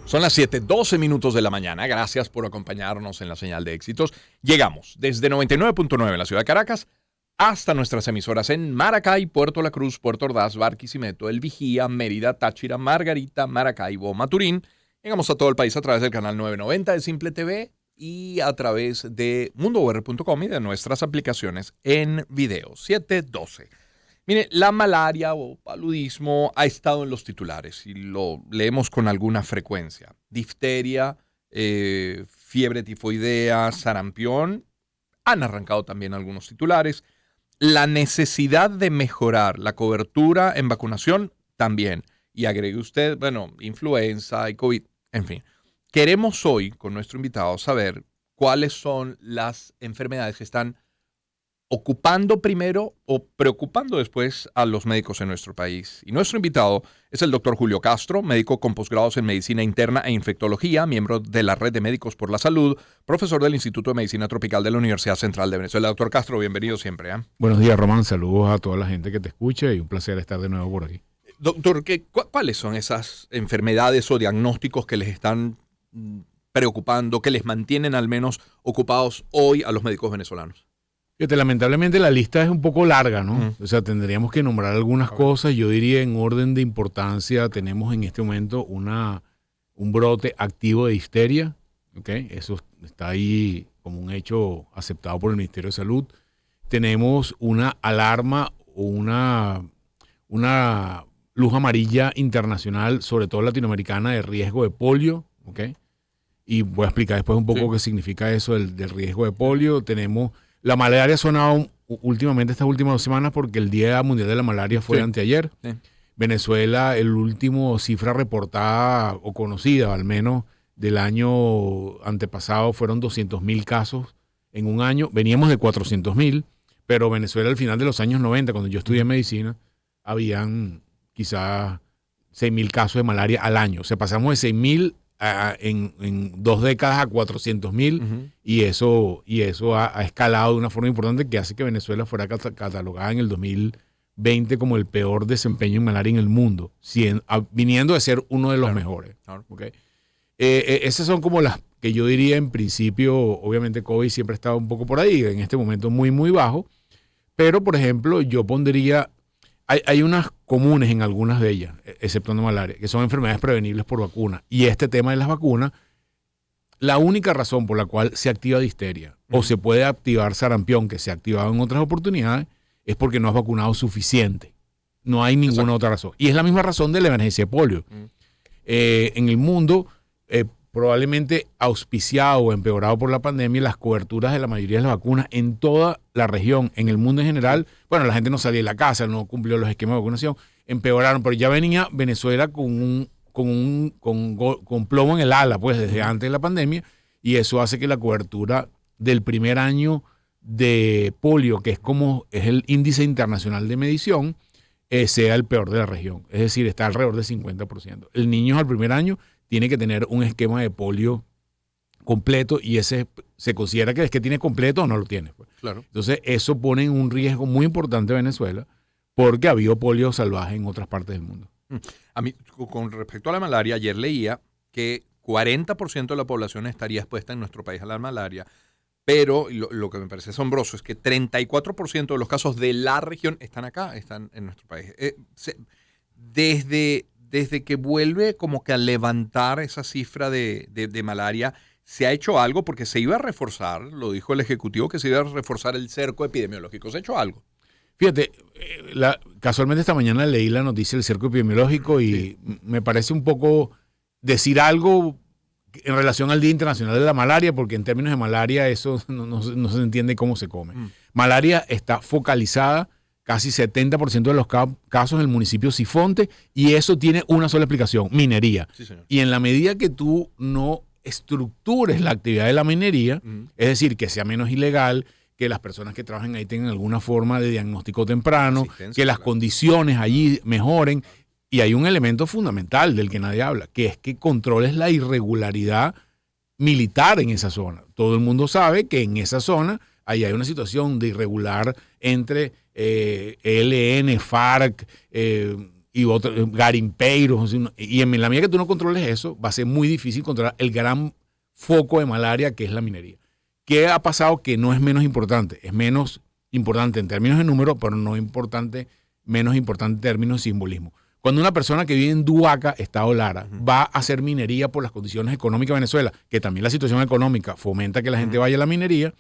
Son las 7:12 de la mañana. Gracias por acompañarnos en la señal de éxitos. Llegamos desde 99.9 en la ciudad de Caracas hasta nuestras emisoras en Maracay, Puerto La Cruz, Puerto Ordaz, Barquisimeto, El Vigía, Mérida, Táchira, Margarita, Maracaibo, Maturín. Llegamos a todo el país a través del canal 990 de Simple TV y a través de mundour.com y de nuestras aplicaciones en video. 7:12. Mire, la malaria o paludismo ha estado en los titulares y lo leemos con alguna frecuencia. Difteria, fiebre tifoidea, sarampión, han arrancado también algunos titulares. La necesidad de mejorar la cobertura en vacunación también. Y agregue usted, influenza y COVID, en fin. Queremos hoy, con nuestro invitado, saber cuáles son las enfermedades que están ocupando primero o preocupando después a los médicos en nuestro país. Y nuestro invitado es el doctor Julio Castro, médico con posgrados en Medicina Interna e Infectología, miembro de la Red de Médicos por la Salud, profesor del Instituto de Medicina Tropical de la Universidad Central de Venezuela. Doctor Castro, bienvenido siempre. Buenos días, Román. Saludos a toda la gente que te escucha y un placer estar de nuevo por aquí. Doctor, ¿cuáles son esas enfermedades o diagnósticos que les están preocupando, que les mantienen al menos ocupados hoy a los médicos venezolanos? Fíjate, lamentablemente la lista es un poco larga, ¿no? O sea, tendríamos que nombrar algunas cosas. Yo diría en orden de importancia, tenemos en este momento un brote activo de histeria, ¿ok? Eso está ahí como un hecho aceptado por el Ministerio de Salud. Tenemos una alarma o una luz amarilla internacional, sobre todo latinoamericana, de riesgo de polio, ¿ok? Y voy a explicar después un poco qué significa eso del riesgo de polio. Tenemos la malaria ha sonado últimamente estas últimas 2 semanas porque el Día Mundial de la Malaria fue anteayer. Sí. Venezuela, el último cifra reportada o conocida, al menos del año antepasado, fueron 200.000 casos en un año. Veníamos de 400.000, pero Venezuela al final de los años 90, cuando yo estudié medicina, habían quizás 6.000 casos de malaria al año. O sea, pasamos de 6.000 en 2 décadas a 400.000 y eso ha escalado de una forma importante que hace que Venezuela fuera catalogada en el 2020 como el peor desempeño en malaria en el mundo, viniendo de ser uno de los mejores. ¿Okay? Esas son como las que yo diría en principio. Obviamente COVID siempre ha estado un poco por ahí, en este momento muy muy bajo, pero por ejemplo yo pondría, hay unas comunes en algunas de ellas, exceptuando malaria, que son enfermedades prevenibles por vacuna. Y este tema de las vacunas, la única razón por la cual se activa difteria o se puede activar sarampión, que se ha activado en otras oportunidades, es porque no has vacunado suficiente. No hay ninguna otra razón. Y es la misma razón de la emergencia de polio. En el mundo, probablemente auspiciado o empeorado por la pandemia, las coberturas de la mayoría de las vacunas en toda la región, en el mundo en general, la gente no salía de la casa, no cumplió los esquemas de vacunación, empeoraron, pero ya venía Venezuela con plomo en el ala, pues desde antes de la pandemia, y eso hace que la cobertura del primer año de polio, que es el índice internacional de medición, sea el peor de la región, es decir, está alrededor del 50%. El niño al primer año tiene que tener un esquema de polio completo y ese se considera que es que tiene completo o no lo tiene. Pues. Claro. Entonces eso pone en un riesgo muy importante a Venezuela porque ha habido polio salvaje en otras partes del mundo. A mí, con respecto a la malaria, ayer leía que 40% de la población estaría expuesta en nuestro país a la malaria, pero lo que me parece asombroso es que 34% de los casos de la región están acá, están en nuestro país. Desde que vuelve como que a levantar esa cifra de malaria, ¿se ha hecho algo? Porque se iba a reforzar, lo dijo el Ejecutivo, que se iba a reforzar el cerco epidemiológico. ¿Se ha hecho algo? Fíjate, casualmente esta mañana leí la noticia del cerco epidemiológico y me parece un poco decir algo en relación al Día Internacional de la Malaria, porque en términos de malaria eso no se entiende cómo se come. Malaria está focalizada casi 70% de los casos en el municipio Sifonte, y eso tiene una sola explicación: minería. Sí, señor. Y en la medida que tú no estructures la actividad de la minería, es decir, que sea menos ilegal, que las personas que trabajen ahí tengan alguna forma de diagnóstico temprano, que las condiciones allí mejoren, y hay un elemento fundamental del que nadie habla, que es que controles la irregularidad militar en esa zona. Todo el mundo sabe que en esa zona ahí hay una situación de irregular entre ELN, FARC y otros garimpeiros. Y en la medida que tú no controles eso, va a ser muy difícil controlar el gran foco de malaria que es la minería. ¿Qué ha pasado? Que no es menos importante, es menos importante en términos de número, pero no menos importante en términos de simbolismo. Cuando una persona que vive en Duaca, Estado Lara, va a hacer minería por las condiciones económicas de Venezuela, que también la situación económica fomenta que la gente vaya a la minería,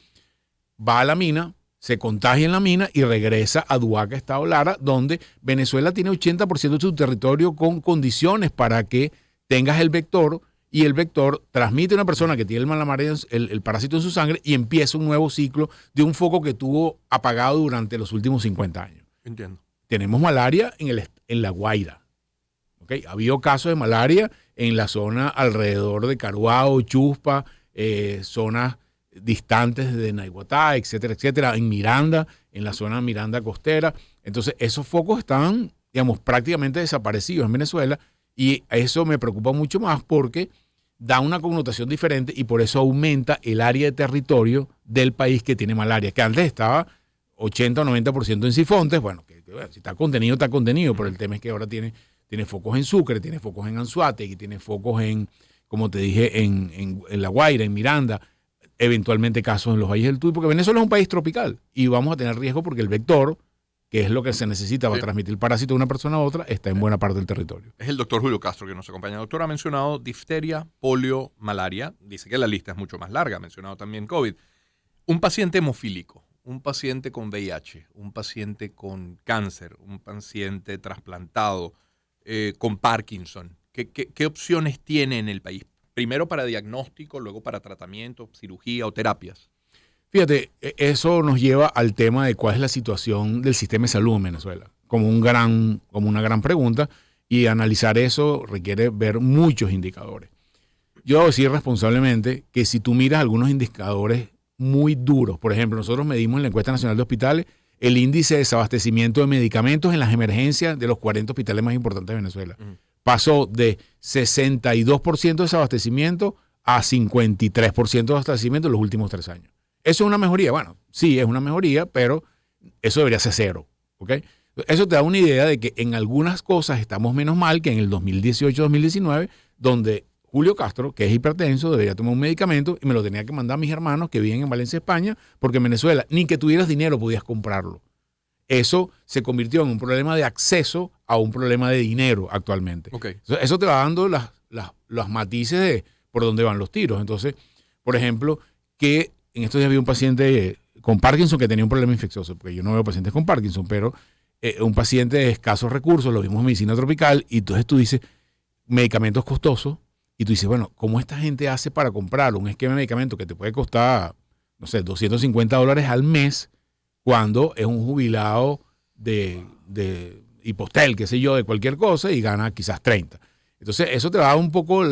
va a la mina, se contagia en la mina y regresa a Duaca, Estado Lara, donde Venezuela tiene 80% de su territorio con condiciones para que tengas el vector, y el vector transmite a una persona que tiene el parásito en su sangre y empieza un nuevo ciclo de un foco que tuvo apagado durante los últimos 50 años. Entiendo. Tenemos malaria en La Guaira. ¿Okay? Ha habido casos de malaria en la zona alrededor de Caruao, Chuspa, zonas distantes de Naiguatá, etcétera, etcétera, en Miranda, en la zona Miranda costera. Entonces, esos focos están, digamos, prácticamente desaparecidos en Venezuela, y eso me preocupa mucho más porque da una connotación diferente y por eso aumenta el área de territorio del país que tiene malaria, que antes estaba 80 o 90% en Sifontes. Bueno, bueno, si está contenido, pero el tema es que ahora tiene focos en Sucre, tiene focos en Anzoátegui, tiene focos en, como te dije, en La Guaira, en Miranda, eventualmente casos en los valles del Tuy, porque Venezuela es un país tropical y vamos a tener riesgo porque el vector, que es lo que se necesita para transmitir el parásito de una persona a otra, está en buena parte del territorio. Es el doctor Julio Castro que nos acompaña. Doctor, ha mencionado difteria, polio, malaria. Dice que la lista es mucho más larga. Ha mencionado también COVID. Un paciente hemofílico, un paciente con VIH, un paciente con cáncer, un paciente trasplantado, con Parkinson. ¿Qué opciones tiene en el país? Primero para diagnóstico, luego para tratamiento, cirugía o terapias. Fíjate, eso nos lleva al tema de cuál es la situación del sistema de salud en Venezuela, como una gran pregunta, y analizar eso requiere ver muchos indicadores. Yo debo decir responsablemente que si tú miras algunos indicadores muy duros, por ejemplo, nosotros medimos en la encuesta nacional de hospitales el índice de desabastecimiento de medicamentos en las emergencias de los 40 hospitales más importantes de Venezuela. Pasó de 62% de desabastecimiento a 53% de desabastecimiento en los últimos 3 años. ¿Eso es una mejoría? Bueno, sí, es una mejoría, pero eso debería ser 0. ¿Okay? Eso te da una idea de que en algunas cosas estamos menos mal que en el 2018-2019, donde Julio Castro, que es hipertenso, debería tomar un medicamento y me lo tenía que mandar a mis hermanos que viven en Valencia, España, porque en Venezuela ni que tuvieras dinero podías comprarlo. Eso se convirtió en un problema de acceso a un problema de dinero actualmente. Okay. Eso te va dando los matices de por dónde van los tiros. Entonces, por ejemplo, que en estos días había un paciente con Parkinson que tenía un problema infeccioso, porque yo no veo pacientes con Parkinson, pero un paciente de escasos recursos, lo vimos en medicina tropical, y entonces tú dices, medicamentos costosos, y tú dices, bueno, ¿cómo esta gente hace para comprar un esquema de medicamento que te puede costar, no sé, $250 al mes, cuando es un jubilado de Hipostel, qué sé yo, de cualquier cosa, y gana quizás 30? Entonces, eso te va a dar un poco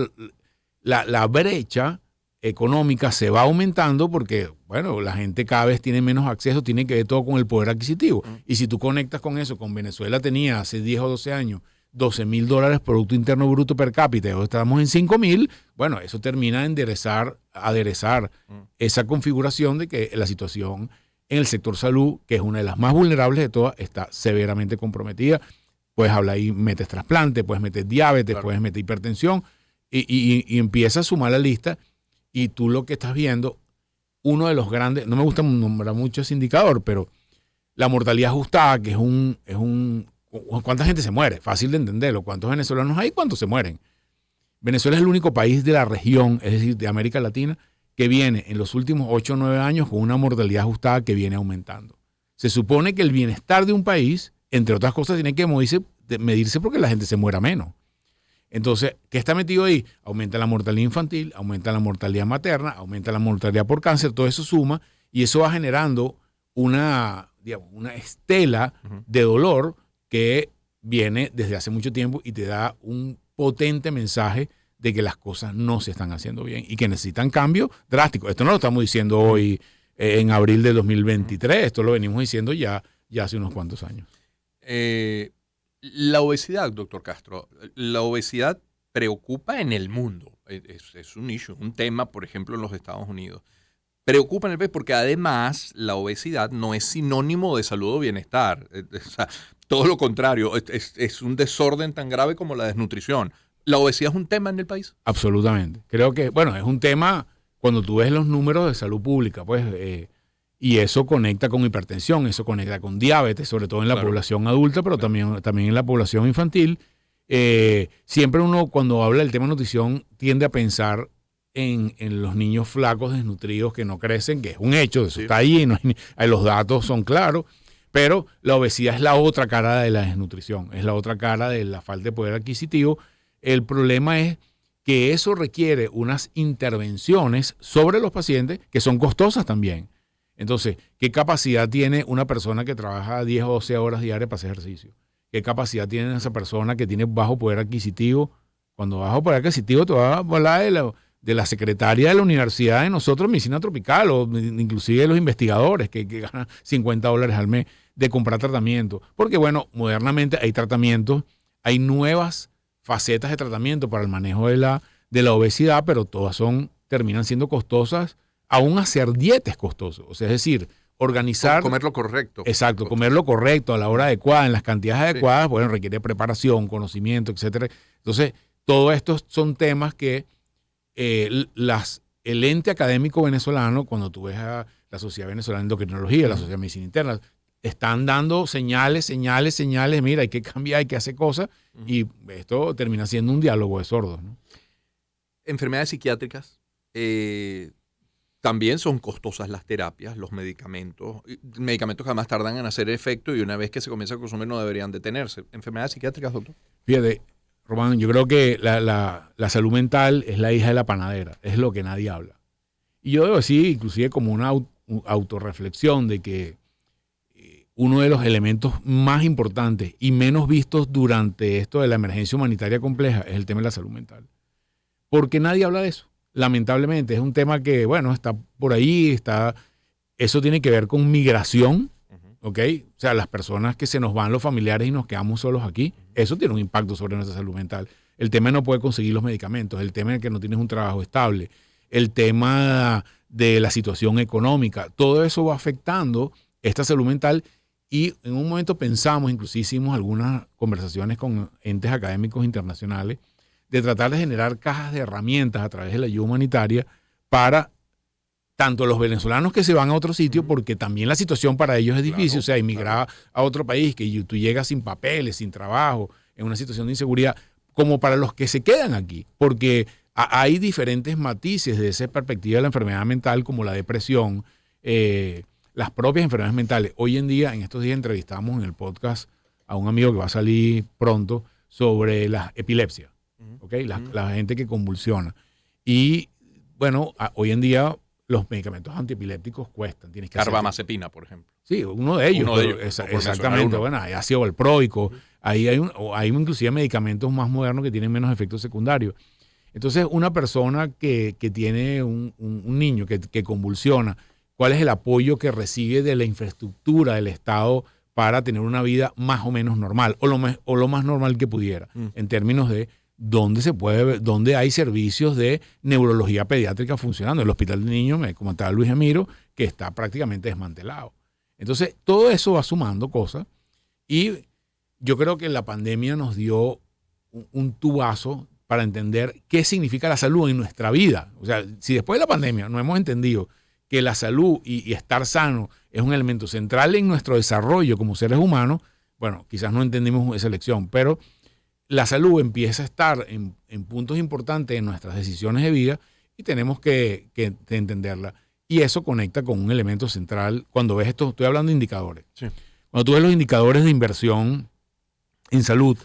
la brecha económica se va aumentando porque, bueno, la gente cada vez tiene menos acceso, tiene que ver todo con el poder adquisitivo. Y si tú conectas con eso, con Venezuela tenía hace 10 o 12 años $12,000 Producto Interno Bruto per cápita, y hoy estamos en 5,000, bueno, eso termina de aderezar esa configuración de que la situación en el sector salud, que es una de las más vulnerables de todas, está severamente comprometida. Puedes hablar ahí, metes trasplante, puedes meter diabetes, puedes meter hipertensión, y empieza a sumar la lista. Y tú lo que estás viendo, uno de los grandes, no me gusta nombrar mucho ese indicador, pero la mortalidad ajustada, que es ¿cuánta gente se muere? Fácil de entenderlo. ¿Cuántos venezolanos hay? ¿Cuántos se mueren? Venezuela es el único país de la región, es decir, de América Latina, que viene en los últimos 8 o 9 años con una mortalidad ajustada que viene aumentando. Se supone que el bienestar de un país, entre otras cosas, tiene que medirse porque la gente se muera menos. Entonces, ¿qué está metido ahí? Aumenta la mortalidad infantil, aumenta la mortalidad materna, aumenta la mortalidad por cáncer, todo eso suma y eso va generando una estela de dolor que viene desde hace mucho tiempo y te da un potente mensaje de que las cosas no se están haciendo bien y que necesitan cambio drástico. Esto no lo estamos diciendo hoy en abril de 2023, esto lo venimos diciendo ya hace unos cuantos años. La obesidad, doctor Castro, la obesidad preocupa en el mundo. Es un issue, un tema, por ejemplo, en los Estados Unidos. Preocupa en el país porque además la obesidad no es sinónimo de salud o bienestar. O sea, Todo lo contrario, es un desorden tan grave como la desnutrición. ¿La obesidad es un tema en el país? Absolutamente. Creo que, bueno, es un tema cuando tú ves los números de salud pública, pues, y eso conecta con hipertensión, eso conecta con diabetes, sobre todo en la población adulta, pero también en la población infantil. Siempre uno, cuando habla del tema de nutrición, tiende a pensar en los niños flacos, desnutridos, que no crecen, que es un hecho, eso está ahí, los datos son claros, pero la obesidad es la otra cara de la desnutrición, es la otra cara de la falta de poder adquisitivo. El problema es que eso requiere unas intervenciones sobre los pacientes que son costosas también. Entonces, ¿qué capacidad tiene una persona que trabaja 10 o 12 horas diarias para hacer ejercicio? ¿Qué capacidad tiene esa persona que tiene bajo poder adquisitivo? Cuando bajo poder adquisitivo te va a hablar de la secretaria de la universidad de nosotros, Medicina Tropical, o inclusive de los investigadores que ganan $50 al mes de comprar tratamiento. Porque, bueno, modernamente hay tratamientos, hay nuevas facetas de tratamiento para el manejo de la obesidad, pero todas terminan siendo costosas. Aún hacer dieta es costoso. O sea, es decir, organizar... Comer lo correcto. Exacto, comer lo correcto a la hora adecuada, en las cantidades adecuadas, bueno, requiere preparación, conocimiento, etcétera. Entonces, todo esto son temas que el ente académico venezolano, cuando tú ves a la Sociedad Venezolana de Endocrinología, la Sociedad de Medicina Interna, están dando señales, mira, hay que cambiar, hay que hacer cosas, y esto termina siendo un diálogo de sordos, ¿no? Enfermedades psiquiátricas, también son costosas las terapias, los medicamentos que además tardan en hacer efecto y una vez que se comienza a consumir no deberían detenerse. ¿Enfermedades psiquiátricas, doctor? Fíjate, Román, yo creo que la salud mental es la hija de la panadera, es lo que nadie habla. Y yo debo decir, inclusive como una autorreflexión de que uno de los elementos más importantes y menos vistos durante esto de la emergencia humanitaria compleja es el tema de la salud mental. Porque nadie habla de eso. Lamentablemente es un tema que, bueno, está por ahí, eso tiene que ver con migración, ¿ok? O sea, las personas que se nos van los familiares y nos quedamos solos aquí, eso tiene un impacto sobre nuestra salud mental. El tema de no poder conseguir los medicamentos, el tema de que no tienes un trabajo estable, el tema de la situación económica, todo eso va afectando esta salud mental. Y en un momento pensamos, inclusive hicimos algunas conversaciones con entes académicos internacionales, de tratar de generar cajas de herramientas a través de la ayuda humanitaria para tanto los venezolanos que se van a otro sitio, porque también la situación para ellos es difícil, o sea, emigrar a otro país, que tú llegas sin papeles, sin trabajo, en una situación de inseguridad, como para los que se quedan aquí, porque hay diferentes matices de esa perspectiva de la enfermedad mental, como la depresión, las propias enfermedades mentales. Hoy en día, en estos días entrevistamos en el podcast a un amigo que va a salir pronto sobre la epilepsia, ¿okay? La gente que convulsiona. Y bueno, hoy en día los medicamentos antiepilépticos cuestan. Tienes que carbamazepina, por ejemplo. Sí, uno de ellos. Exactamente. Bueno, hay ácido valproico. Ahí hay inclusive medicamentos más modernos que tienen menos efectos secundarios. Entonces, una persona que tiene un niño que convulsiona, ¿cuál es el apoyo que recibe de la infraestructura del Estado para tener una vida más o menos normal o lo más normal que pudiera, en términos de dónde hay servicios de neurología pediátrica funcionando? El Hospital de Niños, me comentaba Luis Emiro, que está prácticamente desmantelado. Entonces, todo eso va sumando cosas y yo creo que la pandemia nos dio un tubazo para entender qué significa la salud en nuestra vida. O sea, si después de la pandemia no hemos entendido que la salud y estar sano es un elemento central en nuestro desarrollo como seres humanos, bueno, quizás no entendimos esa lección, pero la salud empieza a estar en puntos importantes en nuestras decisiones de vida y tenemos que entenderla. Y eso conecta con un elemento central. Cuando ves esto, estoy hablando de indicadores. Sí. Cuando tú ves los indicadores de inversión en salud,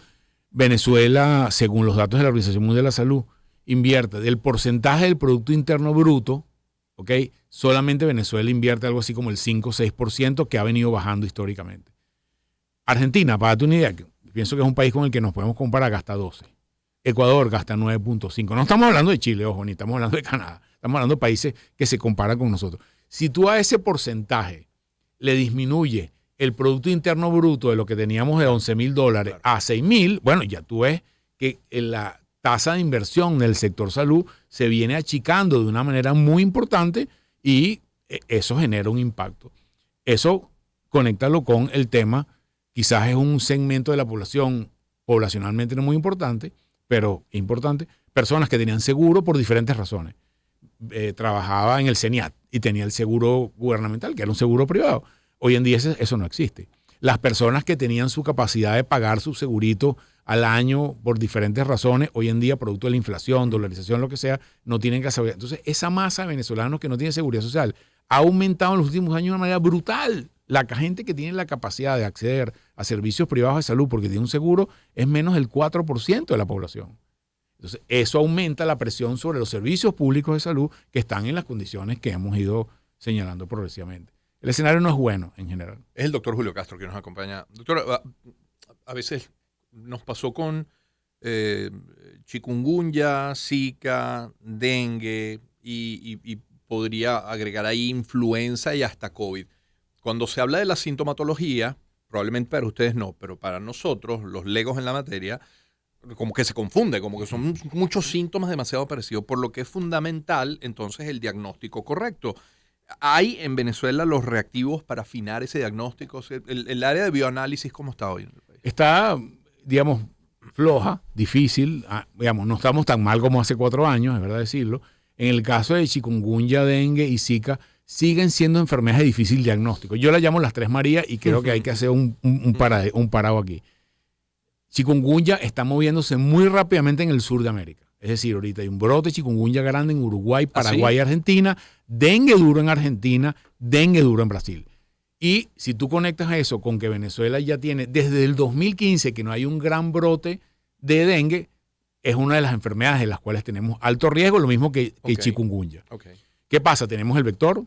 Venezuela, según los datos de la Organización Mundial de la Salud, invierte del porcentaje del Producto Interno Bruto, ¿ok? Solamente Venezuela invierte algo así como el 5 o 6%, que ha venido bajando históricamente. Argentina, para darte una idea, pienso que es un país con el que nos podemos comparar, gasta 12. Ecuador gasta 9.5. No estamos hablando de Chile, ojo, ni estamos hablando de Canadá. Estamos hablando de países que se comparan con nosotros. Si tú a ese porcentaje le disminuye el Producto Interno Bruto de lo que teníamos de $11,000 a $6,000, bueno, ya tú ves que la tasa de inversión del sector salud se viene achicando de una manera muy importante y eso genera un impacto. Eso conéctalo con el tema quizás es un segmento de la población poblacionalmente no muy importante, pero importante, personas que tenían seguro por diferentes razones. Trabajaba en el CENIAT y tenía el seguro gubernamental, que era un seguro privado. Hoy en día eso no existe. Las personas que tenían su capacidad de pagar su segurito al año por diferentes razones, hoy en día, producto de la inflación, dolarización, lo que sea, no tienen que saber. Entonces, esa masa de venezolanos que no tienen seguridad social ha aumentado en los últimos años de una manera brutal. La gente que tiene la capacidad de acceder a servicios privados de salud porque tiene un seguro es menos del 4% de la población. Entonces, eso aumenta la presión sobre los servicios públicos de salud que están en las condiciones que hemos ido señalando progresivamente. El escenario no es bueno en general. Es el doctor Julio Castro que nos acompaña. Doctor, a veces nos pasó con chikungunya, Zika, dengue y podría agregar ahí influenza y hasta COVID. Cuando se habla de la sintomatología, probablemente para ustedes no, pero para nosotros, los legos en la materia, como que se confunde, como que son muchos síntomas demasiado parecidos, por lo que es fundamental entonces el diagnóstico correcto. ¿Hay en Venezuela los reactivos para afinar ese diagnóstico? El área de bioanálisis, ¿cómo está hoy en el país? Está, digamos, floja, difícil, digamos, no estamos tan mal como hace 4 años, es verdad decirlo. En el caso de chikungunya, dengue y Zika, siguen siendo enfermedades de difícil diagnóstico. Yo las llamo las 3 Marías y creo que hay que hacer un parado aquí. Chikungunya está moviéndose muy rápidamente en el sur de América. Es decir, ahorita hay un brote de chikungunya grande en Uruguay, Paraguay y Argentina, dengue duro en Argentina, dengue duro en Brasil. Y si tú conectas eso con que Venezuela ya tiene desde el 2015 que no hay un gran brote de dengue, es una de las enfermedades de las cuales tenemos alto riesgo, lo mismo que chikungunya. Okay. ¿Qué pasa? Tenemos el vector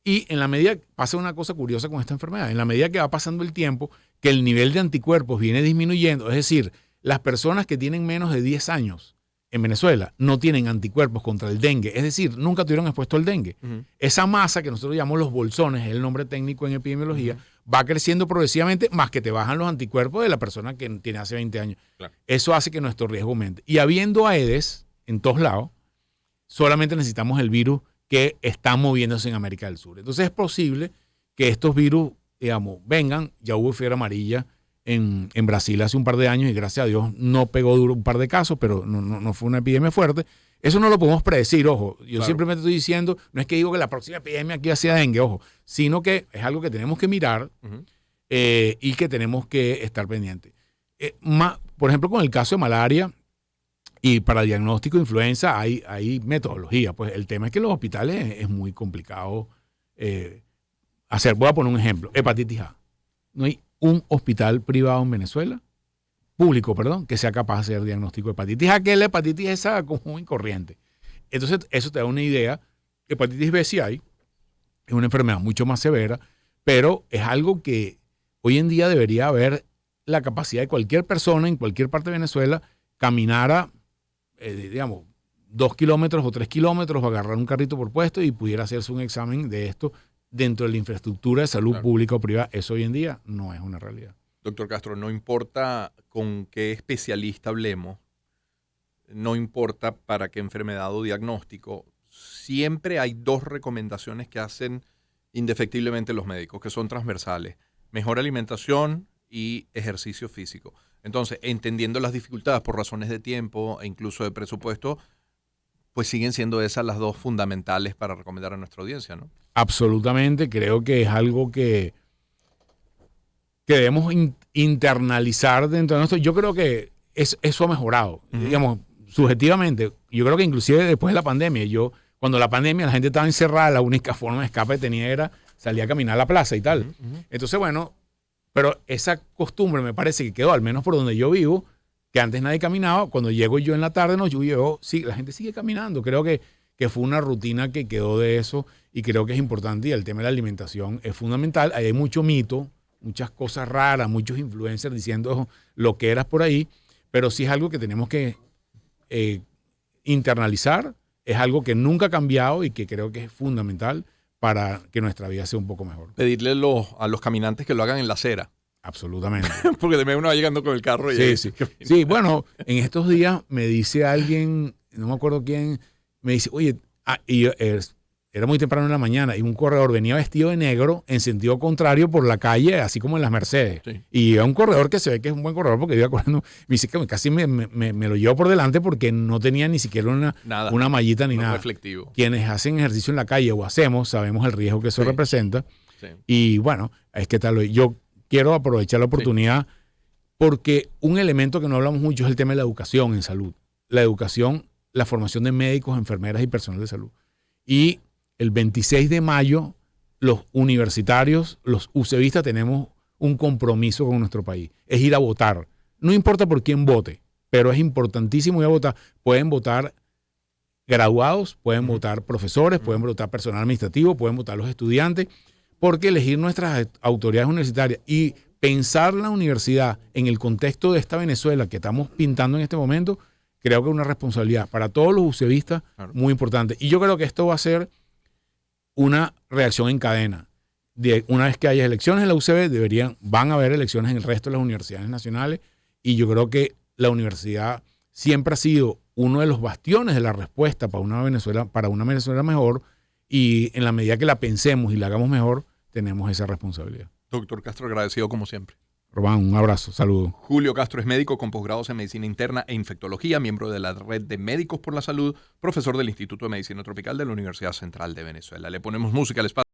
y en la medida, pasa una cosa curiosa con esta enfermedad, en la medida que va pasando el tiempo, que el nivel de anticuerpos viene disminuyendo, es decir, las personas que tienen menos de 10 años en Venezuela no tienen anticuerpos contra el dengue, es decir, nunca tuvieron expuesto al dengue. Esa masa que nosotros llamamos los bolsones, es el nombre técnico en epidemiología, va creciendo progresivamente, más que te bajan los anticuerpos de la persona que tiene hace 20 años. Claro. Eso hace que nuestro riesgo aumente. Y habiendo Aedes en todos lados, solamente necesitamos el virus que está moviéndose en América del Sur. Entonces es posible que estos virus, digamos, vengan. Ya hubo fiebre amarilla en Brasil hace un par de años y gracias a Dios no pegó duro un par de casos, pero no fue una epidemia fuerte. Eso no lo podemos predecir, ojo. Yo simplemente estoy diciendo, no es que digo que la próxima epidemia aquí sea dengue, ojo, sino que es algo que tenemos que mirar y que tenemos que estar pendientes. Por ejemplo, con el caso de malaria y para diagnóstico de influenza hay metodología. Pues el tema es que en los hospitales es muy complicado hacer. Voy a poner un ejemplo. Hepatitis A. No hay un hospital privado en Venezuela, público, perdón, que sea capaz de hacer diagnóstico de hepatitis A, que es la hepatitis esa común y corriente. Entonces, eso te da una idea. Hepatitis B sí hay, es una enfermedad mucho más severa, pero es algo que hoy en día debería haber la capacidad de cualquier persona en cualquier parte de Venezuela caminara, digamos, 2 kilómetros o 3 kilómetros o agarrar un carrito por puesto y pudiera hacerse un examen de esto dentro de la infraestructura de salud pública o privada. Eso hoy en día no es una realidad. Doctor Castro, no importa con qué especialista hablemos, no importa para qué enfermedad o diagnóstico, siempre hay 2 recomendaciones que hacen indefectiblemente los médicos, que son transversales: mejor alimentación y ejercicio físico. Entonces, entendiendo las dificultades por razones de tiempo e incluso de presupuesto, pues siguen siendo esas las 2 fundamentales para recomendar a nuestra audiencia, ¿no? Absolutamente, creo que es algo que debemos internalizar dentro de nosotros. Yo creo que eso ha mejorado, digamos, subjetivamente. Yo creo que inclusive después de la pandemia, cuando la pandemia la gente estaba encerrada, la única forma de escape que tenía era salir a caminar a la plaza y tal. Entonces, bueno, pero esa costumbre me parece que quedó, al menos por donde yo vivo, que antes nadie caminaba. Cuando llego yo en la tarde, sí, la gente sigue caminando. Creo que fue una rutina que quedó de eso y creo que es importante. Y el tema de la alimentación es fundamental. Ahí hay mucho mito, muchas cosas raras, muchos influencers diciendo lo que eras por ahí, pero sí es algo que tenemos que internalizar, es algo que nunca ha cambiado y que creo que es fundamental para que nuestra vida sea un poco mejor. Pedirle a los caminantes que lo hagan en la acera. Absolutamente. Porque de medio uno va llegando con el carro y... Sí, bueno, en estos días me dice alguien, no me acuerdo quién, me dice, oye, era muy temprano en la mañana y un corredor venía vestido de negro en sentido contrario por la calle, así como en las Mercedes. Sí. Y era un corredor que se ve que es un buen corredor porque iba corriendo. Me dice que casi me lo llevo por delante porque no tenía ni siquiera una mallita ni nada. Reflectivo. Quienes hacen ejercicio en la calle o hacemos, sabemos el riesgo que eso representa. Sí. Y bueno, es que tal vez yo quiero aprovechar la oportunidad porque un elemento que no hablamos mucho es el tema de la educación en salud. La educación, la formación de médicos, enfermeras y personal de salud. Y el 26 de mayo, los universitarios, los UCBistas, tenemos un compromiso con nuestro país. Es ir a votar. No importa por quién vote, pero es importantísimo ir a votar. Pueden votar graduados, pueden votar profesores, pueden votar personal administrativo, pueden votar los estudiantes, porque elegir nuestras autoridades universitarias y pensar la universidad en el contexto de esta Venezuela que estamos pintando en este momento, creo que es una responsabilidad para todos los UCBistas muy importante. Y yo creo que esto va a ser una reacción en cadena. Una vez que haya elecciones en la UCB, van a haber elecciones en el resto de las universidades nacionales, y yo creo que la universidad siempre ha sido uno de los bastiones de la respuesta para una Venezuela mejor, y en la medida que la pensemos y la hagamos mejor, tenemos esa responsabilidad. Doctor Castro, agradecido como siempre. Román, un abrazo, saludos. Julio Castro es médico con posgrados en Medicina Interna e Infectología, miembro de la Red de Médicos por la Salud, profesor del Instituto de Medicina Tropical de la Universidad Central de Venezuela. Le ponemos música al espacio.